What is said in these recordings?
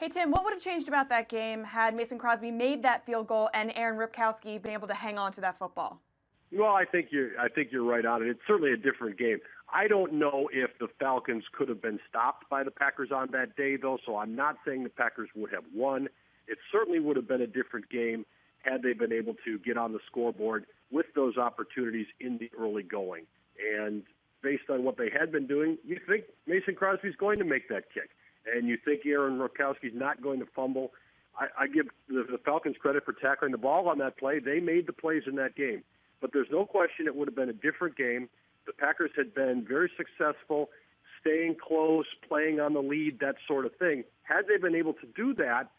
Hey, Tim, what would have changed about that game had Mason Crosby made that field goal and Aaron Ripkowski been able to hang on to that football? Well, I think you're right on it. It's certainly a different game. I don't know if the Falcons could have been stopped by the Packers on that day, though, so I'm not saying the Packers would have won. It certainly would have been a different game had they been able to get on the scoreboard with those opportunities in the early going. And based on what they had been doing, you think Mason Crosby's going to make that kick, and you think Aaron Ripkowski's not going to fumble. I give the Falcons credit for tackling the ball on that play. They made the plays in that game. But there's no question it would have been a different game. The Packers had been very successful, staying close, playing on the lead, that sort of thing. Had they been able to do that,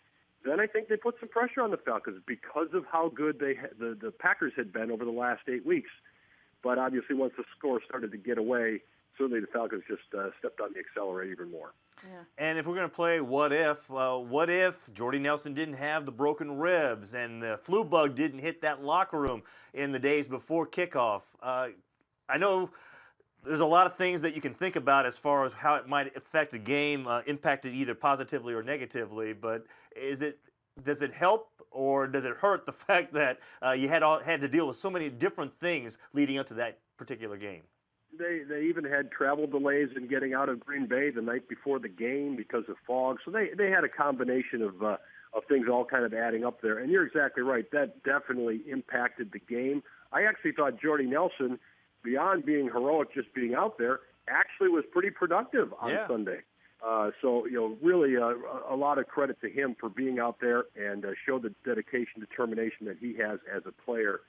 then I think they put some pressure on the Falcons because of how good the Packers had been over the last 8 weeks. But obviously once the score started to get away, certainly the Falcons just stepped on the accelerator even more. Yeah. And if we're going to play what if Jordy Nelson didn't have the broken ribs and the flu bug didn't hit that locker room in the days before kickoff? I know there's a lot of things that you can think about as far as how it might affect a game, impacted either positively or negatively, but does it help or does it hurt the fact that you had to deal with so many different things leading up to that particular game? They even had travel delays in getting out of Green Bay the night before the game because of fog. So they had a combination of things all kind of adding up there. And you're exactly right. That definitely impacted the game. I actually thought Jordy Nelson, beyond being heroic just being out there, actually was pretty productive on Sunday. So, really a lot of credit to him for being out there and show the dedication, determination that he has as a player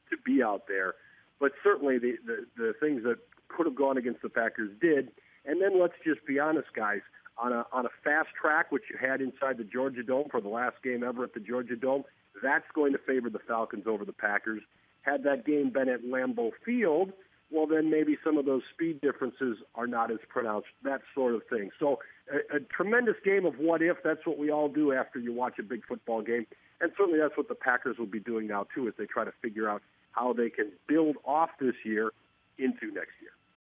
to be out there. But certainly the things that could have gone against the Packers did. And then let's just be honest, guys. On a fast track, which you had inside the Georgia Dome for the last game ever at the Georgia Dome, that's going to favor the Falcons over the Packers. Had that game been at Lambeau Field, well, then maybe some of those speed differences are not as pronounced, that sort of thing. So a tremendous game of what if. That's what we all do after you watch a big football game. And certainly that's what the Packers will be doing now, too, as they try to figure out how they can build off this year into next year.